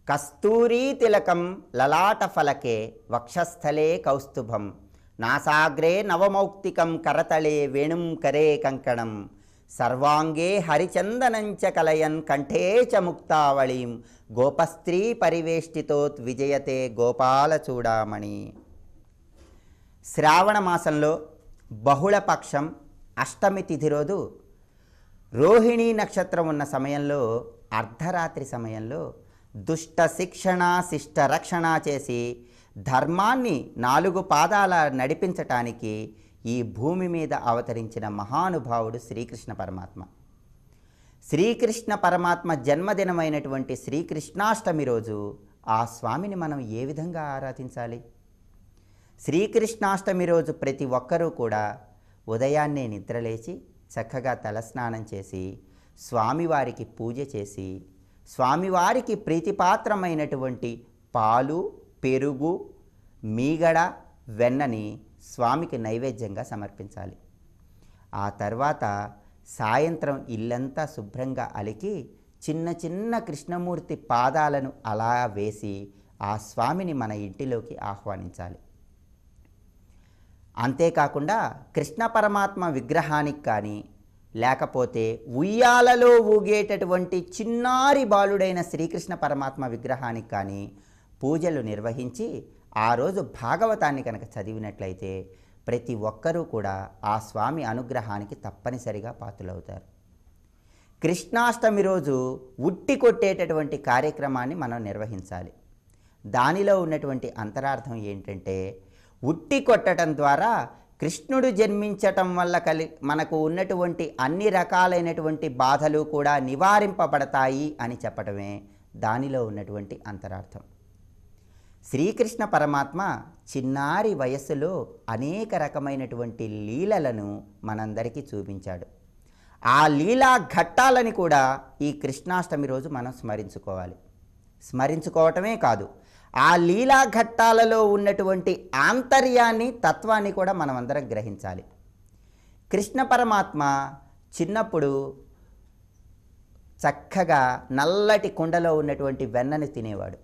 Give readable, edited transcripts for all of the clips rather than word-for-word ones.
కస్తూరీ తిలకం లలాట ఫలకే వక్షస్థలే కౌస్తుభం నాసాగ్రే నవమౌక్తికం కరతళే వేణుం కరే కంకణం సర్వాంగే హరిచందనంచ కలయన్ కంఠే చ ముక్తావళీం గోపస్త్రీ పరివేష్టితోత్ విజయతే గోపాల చూడామణి. శ్రావణ మాసంలో బహుళపక్షం అష్టమి తిథి రోజు రోహిణీ నక్షత్రం ఉన్న సమయంలో అర్ధరాత్రి సమయంలో దుష్ట శిక్షణ శిష్ట రక్షణ చేసి ధర్మాన్ని 4 పాదాల నడిపించటానికి ఈ భూమి మీద అవతరించిన మహానుభావుడు శ్రీకృష్ణ పరమాత్మ. శ్రీకృష్ణ పరమాత్మ జన్మదినమైనటువంటి శ్రీకృష్ణాష్టమి రోజు ఆ స్వామిని మనం ఏ విధంగా ఆరాధించాలి? శ్రీకృష్ణాష్టమి రోజు ప్రతి ఒక్కరూ కూడా ఉదయాన్నే నిద్రలేచి చక్కగా తలస్నానం చేసి స్వామివారికి పూజ చేసి స్వామివారికి ప్రీతిపాత్రమైనటువంటి పాలు, పెరుగు, మీగడ, వెన్నని స్వామికి నైవేద్యంగా సమర్పించాలి. ఆ తర్వాత సాయంత్రం ఇల్లంతా శుభ్రంగా అలికి చిన్న చిన్న కృష్ణమూర్తి పాదాలను అలా వేసి ఆ స్వామిని మన ఇంటిలోకి ఆహ్వానించాలి. అంతేకాకుండా కృష్ణ పరమాత్మ విగ్రహానికి కానీ లేకపోతే ఉయ్యాలలో ఊగేటటువంటి చిన్నారి బాలుడైన శ్రీకృష్ణ పరమాత్మ విగ్రహానికి కానీ పూజలు నిర్వహించి ఆ రోజు భాగవతాన్ని కనుక చదివినట్లయితే ప్రతి ఒక్కరూ కూడా ఆ స్వామి అనుగ్రహానికి తప్పనిసరిగా పాత్రులవుతారు. కృష్ణాష్టమి రోజు ఉట్టి కొట్టేటటువంటి కార్యక్రమాన్ని మనం నిర్వహించాలి. దానిలో ఉన్నటువంటి అంతరార్థం ఏంటంటే, ఉట్టి కొట్టడం ద్వారా కృష్ణుడు జన్మించటం వల్ల మనకు ఉన్నటువంటి అన్ని రకాలైనటువంటి బాధలు కూడా నివారింపబడతాయి అని చెప్పడమే దానిలో ఉన్నటువంటి అంతరార్థం. శ్రీకృష్ణ పరమాత్మ చిన్నారి వయస్సులో అనేక రకమైనటువంటి లీలలను మనందరికీ చూపించాడు. ఆ లీలా ఘట్టాలని కూడా ఈ కృష్ణాష్టమి రోజు మనం స్మరించుకోవాలి. స్మరించుకోవటమే కాదు, ఆ లీలా ఘట్టాలలో ఉన్నటువంటి ఆంతర్యాన్ని, తత్వాన్ని కూడా మనం అందరం గ్రహించాలి. కృష్ణ పరమాత్మ చిన్నప్పుడు చక్కగా నల్లటి కుండలో ఉన్నటువంటి వెన్నను తినేవాడు.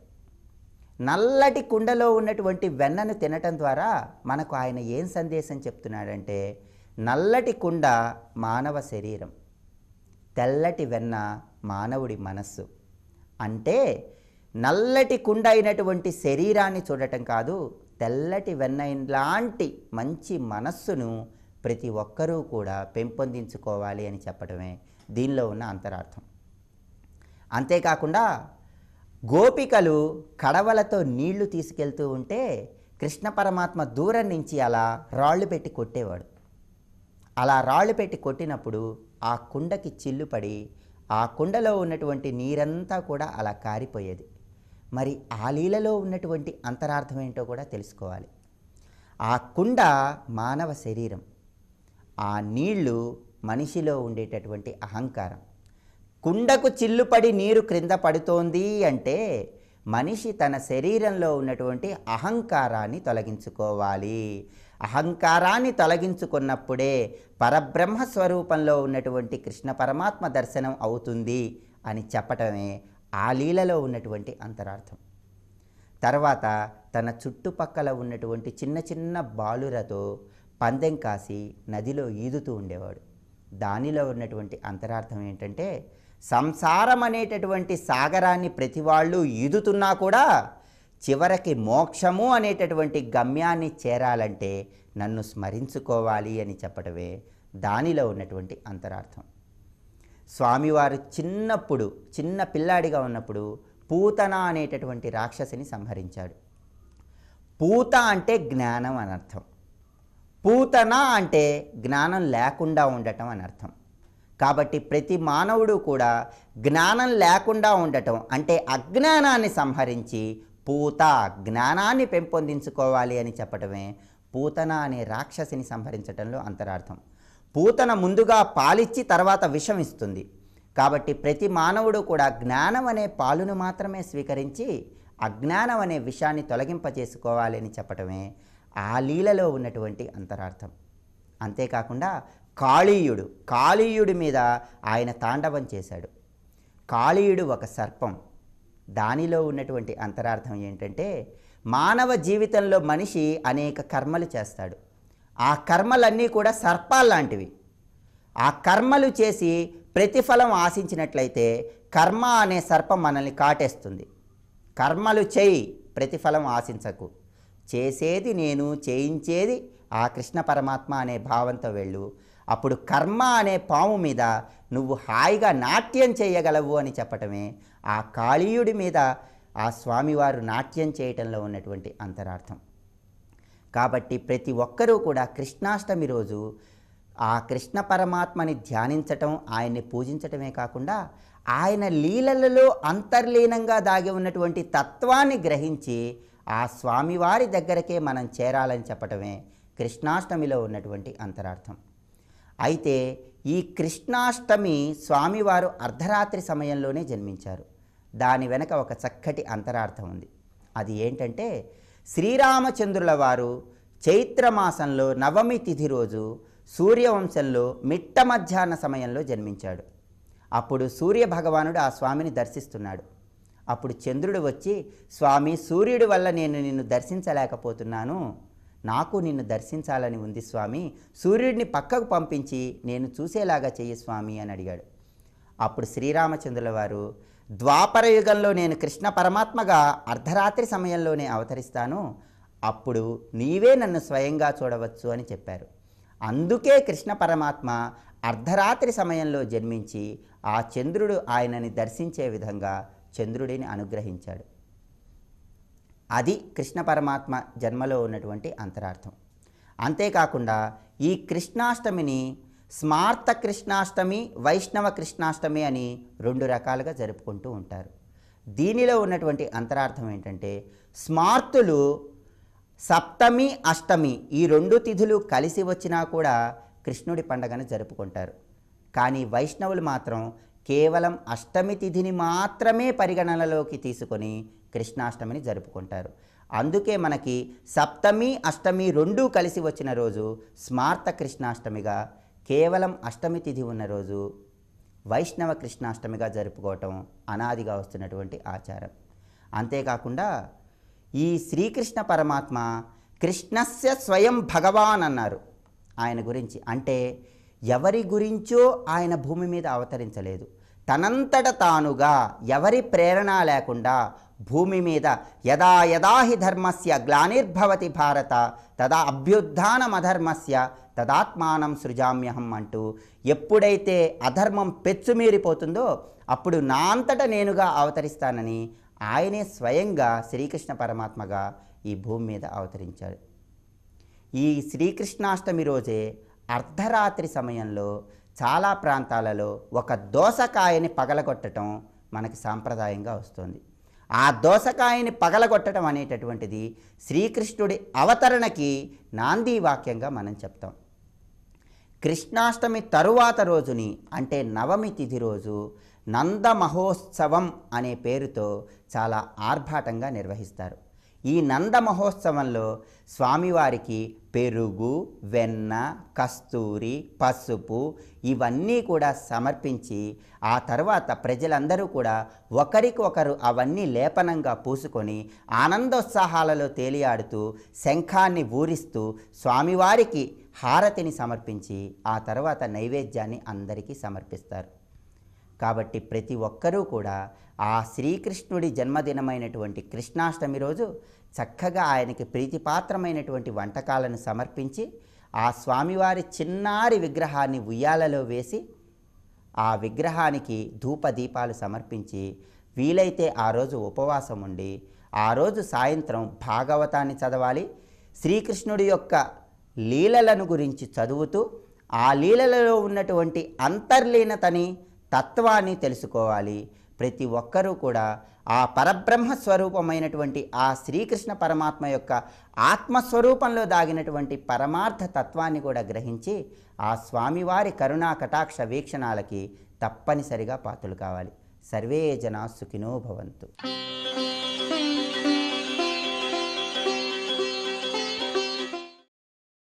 నల్లటి కుండలో ఉన్నటువంటి వెన్నను తినటం ద్వారా మనకు ఆయన ఏం సందేశం చెప్తున్నాడంటే, నల్లటి కుండ మానవ శరీరం, తెల్లటి వెన్న మానవుడి మనస్సు. అంటే నల్లటి కుండ అయినటువంటి శరీరాన్ని చూడటం కాదు, తెల్లటి వెన్న లాంటి మంచి మనస్సును ప్రతి ఒక్కరూ కూడా పెంపొందించుకోవాలి అని చెప్పడమే దీనిలో ఉన్న అంతరార్థం. అంతేకాకుండా గోపికలు కడవలతో నీళ్లు తీసుకెళ్తూ ఉంటే కృష్ణ పరమాత్మ దూరం నుంచి అలా రాళ్ళు పెట్టి కొట్టేవాడు. అలా రాళ్ళు పెట్టి కొట్టినప్పుడు ఆ కుండకి చిల్లుపడి ఆ కుండలో ఉన్నటువంటి నీరంతా కూడా అలా కారిపోయేది. మరి ఆ లీలలో ఉన్నటువంటి అంతరార్థం ఏంటో కూడా తెలుసుకోవాలి. ఆ కుండ మానవ శరీరం, ఆ నీళ్లు మనిషిలో ఉండేటటువంటి అహంకారం. కుండకు చిల్లుపడి నీరు క్రింద పడుతోంది అంటే మనిషి తన శరీరంలో ఉన్నటువంటి అహంకారాన్ని తొలగించుకోవాలి. అహంకారాన్ని తొలగించుకున్నప్పుడే పరబ్రహ్మ స్వరూపంలో ఉన్నటువంటి కృష్ణ పరమాత్మ దర్శనం అవుతుంది అని చెప్పటమే ఆ లీలలో ఉన్నటువంటి అంతరార్థం. తర్వాత తన చుట్టుపక్కల ఉన్నటువంటి చిన్న చిన్న బాలురతో పందెం కాసి నదిలో ఈదుతూ ఉండేవాడు. దానిలో ఉన్నటువంటి అంతరార్థం ఏంటంటే, సంసారం అనేటటువంటి సాగరాన్ని ప్రతి వాళ్ళు ఈదుతున్నా కూడా చివరికి మోక్షము అనేటటువంటి గమ్యాన్ని చేరాలంటే నన్ను స్మరించుకోవాలి అని చెప్పడమే దానిలో ఉన్నటువంటి అంతరార్థం. స్వామివారు చిన్నప్పుడు, చిన్న పిల్లాడిగా ఉన్నప్పుడు పూతన అనేటటువంటి రాక్షసిని సంహరించాడు. పూత అంటే జ్ఞానం అని అర్థం, పూతన అంటే జ్ఞానం లేకుండా ఉండటం అని అర్థం. కాబట్టి ప్రతి మానవుడు కూడా జ్ఞానం లేకుండా ఉండటం అంటే అజ్ఞానాన్ని సంహరించి పూత జ్ఞానాన్ని పెంపొందించుకోవాలి అని చెప్పడమే పూతన అనే రాక్షసిని సంహరించడంలో అంతరార్థం. పూతన ముందుగా పాలిచ్చి తర్వాత విషం ఇస్తుంది. కాబట్టి ప్రతి మానవుడు కూడా జ్ఞానం అనే పాలును మాత్రమే స్వీకరించి అజ్ఞానం అనే విషయాన్ని తొలగింపజేసుకోవాలి అని చెప్పడమే ఆ లీలలో ఉన్నటువంటి అంతరార్థం. అంతేకాకుండా కాళీయుడి మీద ఆయన తాండవం చేశాడు. కాళీయుడు ఒక సర్పం. దానిలో ఉన్నటువంటి అంతరార్థం ఏంటంటే, మానవ జీవితంలో మనిషి అనేక కర్మలు చేస్తాడు. ఆ కర్మలన్నీ కూడా సర్పాల్లాంటివి. ఆ కర్మలు చేసి ప్రతిఫలం ఆశించినట్లయితే కర్మ అనే సర్పం మనల్ని కాటేస్తుంది. కర్మలు చేయి, ప్రతిఫలం ఆశించకు. చేసేది నేను, చేయించేది ఆ కృష్ణ పరమాత్మ అనే భావంతో వెళ్ళు. అప్పుడు కర్మ అనే పాము మీద నువ్వు హాయిగా నాట్యం చేయగలవు అని చెప్పటమే ఆ కాళీయుడి మీద ఆ స్వామివారు నాట్యం చేయటంలో ఉన్నటువంటి అంతరార్థం. కాబట్టి ప్రతి ఒక్కరూ కూడా కృష్ణాష్టమి రోజు ఆ కృష్ణ పరమాత్మని ధ్యానించటం, ఆయన్ని పూజించటమే కాకుండా ఆయన లీలలలో అంతర్లీనంగా దాగి ఉన్నటువంటి తత్వాన్ని గ్రహించి ఆ స్వామివారి దగ్గరకే మనం చేరాలని చెప్పటమే కృష్ణాష్టమిలో ఉన్నటువంటి అంతరార్థం. అయితే ఈ కృష్ణాష్టమి స్వామివారు అర్ధరాత్రి సమయంలోనే జన్మించారు. దాని వెనక ఒక చక్కటి అంతరార్థం ఉంది. అది ఏంటంటే, శ్రీరామచంద్రుల వారు చైత్రమాసంలో నవమి తిథి రోజు సూర్యవంశంలో మిట్ట మధ్యాహ్న సమయంలో జన్మించాడు. అప్పుడు సూర్యభగవానుడు ఆ స్వామిని దర్శిస్తున్నాడు. అప్పుడు చంద్రుడు వచ్చి, స్వామి, సూర్యుడి వల్ల నేను నిన్ను దర్శించలేకపోతున్నాను, నాకు నిన్ను దర్శించాలని ఉంది స్వామి, సూర్యుడిని పక్కకు పంపించి నేను చూసేలాగా చెయ్యి స్వామి అని అడిగాడు. అప్పుడు శ్రీరామచంద్రుల వారు, ద్వాపర యుగంలో నేను కృష్ణ పరమాత్మగా అర్ధరాత్రి సమయంలోనే అవతరిస్తాను, అప్పుడు నీవే నన్ను స్వయంగా చూడవచ్చు అని చెప్పారు. అందుకే కృష్ణ పరమాత్మ అర్ధరాత్రి సమయంలో జన్మించి ఆ చంద్రుడు ఆయనని దర్శించే విధంగా చంద్రుడిని అనుగ్రహించాడు. అది కృష్ణ పరమాత్మ జన్మలో ఉన్నటువంటి అంతరార్థం. అంతేకాకుండా ఈ కృష్ణాష్టమిని స్మార్త కృష్ణాష్టమి, వైష్ణవ కృష్ణాష్టమి అని 2 రకాలుగా జరుపుకుంటూ ఉంటారు. దీనిలో ఉన్నటువంటి అంతరార్థం ఏంటంటే, స్మార్తులు సప్తమి, అష్టమి ఈ 2 తిథులు కలిసి వచ్చినా కూడా కృష్ణుడి పండగను జరుపుకుంటారు. కానీ వైష్ణవులు మాత్రం కేవలం అష్టమి తిథిని మాత్రమే పరిగణనలోకి తీసుకొని కృష్ణాష్టమిని జరుపుకుంటారు. అందుకే మనకి సప్తమి, అష్టమి 2 కలిసి వచ్చిన రోజు స్మార్త కృష్ణాష్టమిగా, కేవలం అష్టమి తిథి ఉన్న రోజు వైష్ణవ కృష్ణాష్టమిగా జరుపుకోవటం అనాదిగా వస్తున్నటువంటి ఆచారం. అంతేకాకుండా ఈ శ్రీకృష్ణ పరమాత్మ కృష్ణస్య స్వయం భగవాన్ అన్నారు ఆయన గురించి. అంటే ఎవరి గురించో ఆయన భూమి మీద అవతరించలేదు. తనంతట తానుగా ఎవరి ప్రేరణ లేకుండా భూమి మీద యదా యదా హి ధర్మస్య గ్లానిర్భవతి భారత తదా అభ్యుత్థానమధర్మస్య తదాత్మానం సృజామ్యహం అంటూ ఎప్పుడైతే అధర్మం పెచ్చుమీరిపోతుందో అప్పుడు నా అంతట నేనుగా అవతరిస్తానని ఆయనే స్వయంగా శ్రీకృష్ణ పరమాత్మగా ఈ భూమి మీద అవతరించాడు. ఈ శ్రీకృష్ణాష్టమి రోజే అర్ధరాత్రి సమయంలో చాలా ప్రాంతాలలో ఒక దోసకాయని పగలగొట్టడం మనకి సాంప్రదాయంగా వస్తుంది. ఆ దోసకాయని పగలగొట్టడం అనేటటువంటిది శ్రీకృష్ణుడి అవతరణకి నాంది వాక్యంగా మనం చెప్తాం. కృష్ణాష్టమి తరువాత రోజుని, అంటే నవమి తిథి రోజు నంద మహోత్సవం అనే పేరుతో చాలా ఆర్భాటంగా నిర్వహిస్తారు. ఈ నంద మహోత్సవంలో స్వామివారికి పెరుగు, వెన్న, కస్తూరి, పసుపు ఇవన్నీ కూడా సమర్పించి ఆ తర్వాత ప్రజలందరూ కూడా ఒకరికొకరు అవన్నీ లేపనంగా పూసుకొని ఆనందోత్సాహాలలో తేలియాడుతూ శంఖాన్ని ఊరిస్తూ స్వామివారికి హారతిని సమర్పించి ఆ తర్వాత నైవేద్యాన్ని అందరికీ సమర్పిస్తారు. కాబట్టి ప్రతి ఒక్కరూ కూడా ఆ శ్రీకృష్ణుడి జన్మదినమైనటువంటి కృష్ణాష్టమి రోజు చక్కగా ఆయనకి ప్రీతిపాత్రమైనటువంటి వంటకాలను సమర్పించి ఆ స్వామివారి చిన్నారి విగ్రహాన్ని ఉయ్యాలలో వేసి ఆ విగ్రహానికి ధూపదీపాలు సమర్పించి వీలైతే ఆ రోజు ఉపవాసం ఉండి ఆ రోజు సాయంత్రం భాగవతాన్ని చదవాలి. శ్రీకృష్ణుడి యొక్క లీలలను గురించి చదువుతూ ఆ లీలలలో ఉన్నటువంటి అంతర్లీనతని, తత్వాన్ని తెలుసుకోవాలి. ప్రతి ఒక్కరూ కూడా ఆ పరబ్రహ్మ స్వరూపమైనటువంటి ఆ శ్రీకృష్ణ పరమాత్మ యొక్క ఆత్మస్వరూపంలో దాగినటువంటి పరమార్థ తత్వాన్ని కూడా గ్రహించి ఆ స్వామివారి కరుణా కటాక్ష వీక్షణాలకి తప్పనిసరిగా పాత్రలు కావాలి. సర్వే జనా సుఖినో భవంతు.